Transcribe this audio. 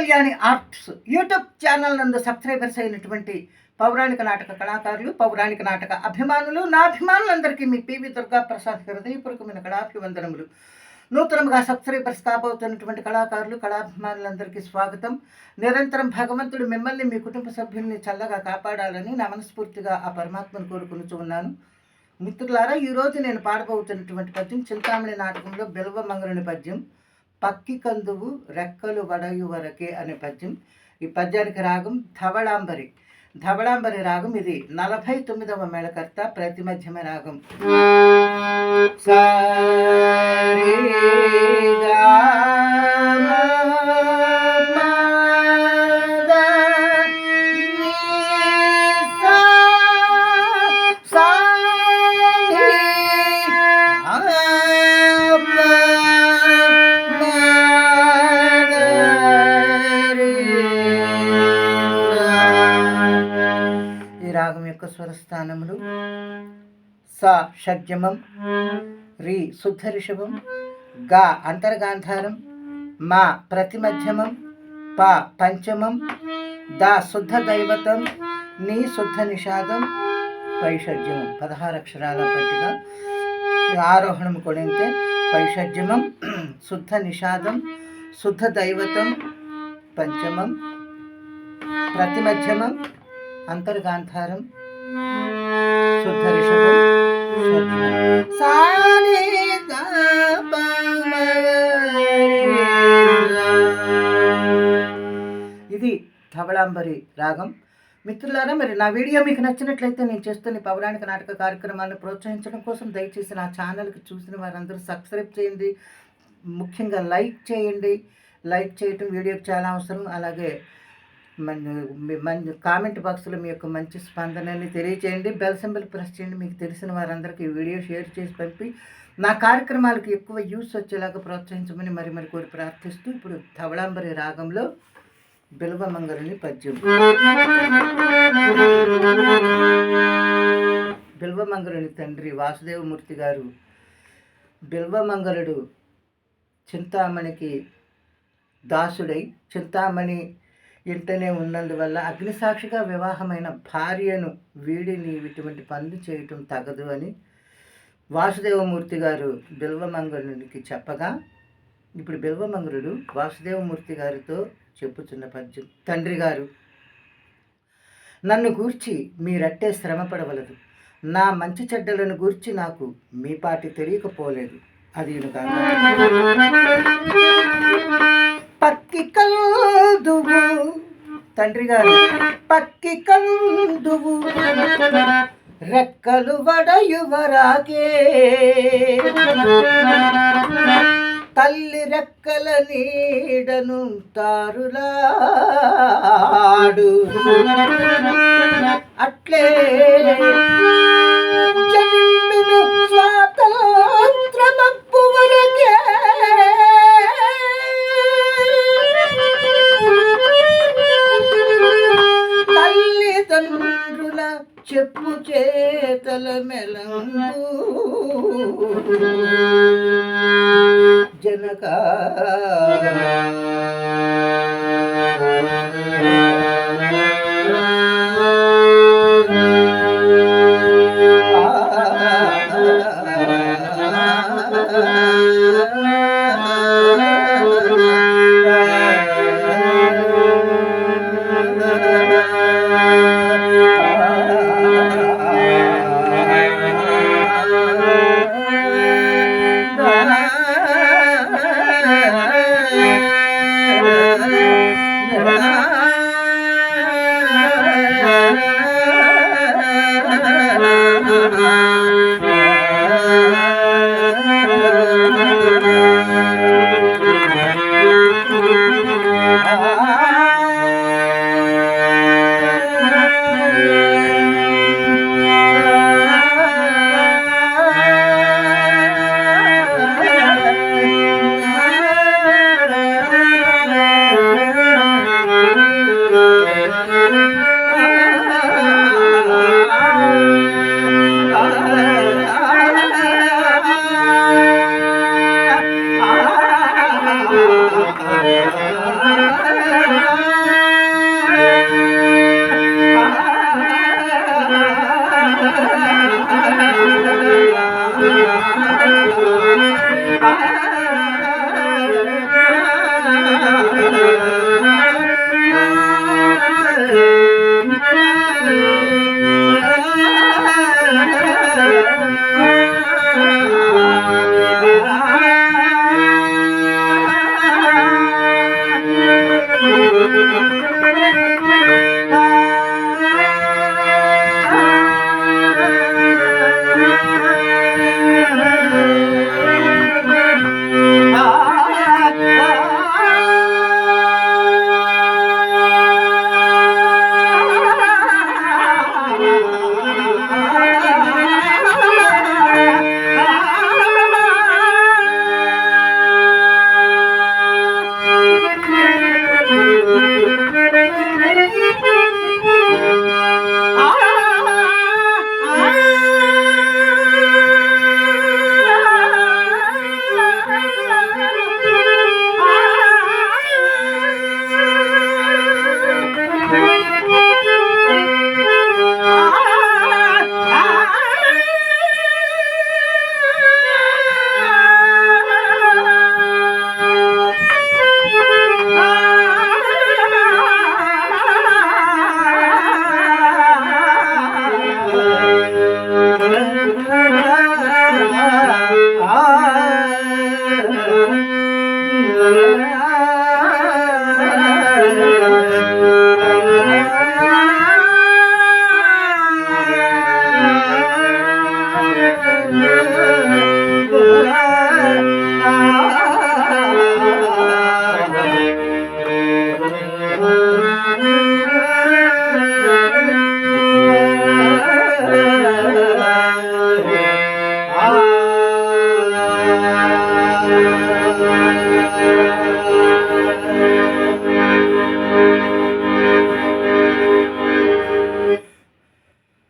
Kalyani arts YouTube channel నందు subscribers అయినటువంటి పౌరాణిక నాటక కళాకారులు, పౌరాణిక నాటక అభిమానులు, నా అభిమానులందరికీ మీ పివి దుర్గా ప్రసాద్ హృదయపూర్వకమైన కళాభివందనములు. నూతనంగా సబ్స్క్రైబర్స్ కాబోతున్నటువంటి కళాకారులు, కళాభిమానులందరికీ స్వాగతం. నిరంతరం భగవంతుడు మిమ్మల్ని, మీ కుటుంబ సభ్యుల్ని చల్లగా కాపాడాలని నా మనస్ఫూర్తిగా ఆ పరమాత్మను కోరుకుంటూ ఉన్నాను. మిత్రులారా, ఈరోజు నేను పాడబోతున్నటువంటి పద్యం చింతామణి నాటకంలో బిల్వమంగళుని పద్యం పక్కి కందువు రెక్కలు వడయు వరకే అనే పద్యం. ఈ పద్యానికి రాగం ధవళాంబరి. ధవళాంబరి రాగం ఇది 49వ మేళకర్త, ప్రతి మధ్యమ రాగం. రాగం యొక్క స్వరస్థానములు సా షడ్జమం, రి శుద్ధ రిషభం, గా అంతర్గాంధారం, మా ప్రతిమధ్యమం, ప పంచమం, దా శుద్ధ దైవతం, నీ శుద్ధ నిషాదం, పైషడ్జమం. 16 అక్షరాల పట్టిక. ఆరోహణం కొడితే పైషడ్జమం, శుద్ధ నిషాదం, శుద్ధ దైవతం, పంచమం, ప్రతిమధ్యమం, అంతర్గాంధారం, శుద్ధ రిషభం, ఇది ధవళాంబరి రాగం. మిత్రులారా, మరి నా వీడియో మీకు నచ్చినట్లయితే నేను చేస్తున్న పౌరాణిక నాటక కార్యక్రమాలను ప్రోత్సహించడం కోసం దయచేసి నా ఛానల్కి చూసిన వారందరూ సబ్స్క్రైబ్ చేయండి. ముఖ్యంగా లైక్ చేయండి. లైక్ చేయటం వీడియోకి చాలా అవసరం. అలాగే కామెంట్ బాక్స్లో మీ యొక్క మంచి స్పందనని తెలియచేయండి. బెల్ సింబల్ ప్రెస్ చేయండి. మీకు తెలిసిన వారందరికీ వీడియో షేర్ చేసి పంపి నా కార్యక్రమాలకు ఎక్కువ యూస్ వచ్చేలాగా ప్రోత్సహించమని మరి కోరి ప్రార్థిస్తూ ఇప్పుడు ధవళాంబరి రాగంలో బిల్వమంగళుని పద్యం. బిల్వమంగళుని తండ్రి వాసుదేవమూర్తి గారు బిల్వమంగళుడు చింతామణికి దాసుడై చింతామణి ఇంటనే ఉన్నందువల్ల అగ్నిసాక్షిగా వివాహమైన భార్యను వీడి నీవు ఇటువంటి పనులు చేయటం తగదు అని వాసుదేవమూర్తి గారు బిల్వమంగళునికి చెప్పగా, ఇప్పుడు బిల్వమంగళుడు వాసుదేవమూర్తి గారితో చెప్పుచున్న పద్యం. తండ్రి గారు, నన్ను గూర్చి మీరట్టే శ్రమపడవలదు. నా మంచి చెడ్డలను గూర్చి నాకు మీ పాటి తెలియకపోలేదు. అది పక్కి కందువు. తండ్రి గారు, పక్కి కందువు రెక్కలు వడయువరాగే, తల్లి రెక్కల నీడను తారులాడు, అట్లే జన్మిను స్వాతంత్రమప్పు వరకే, తల్లిదండ్రుల చెప్పు చేతల మెలంగు జనక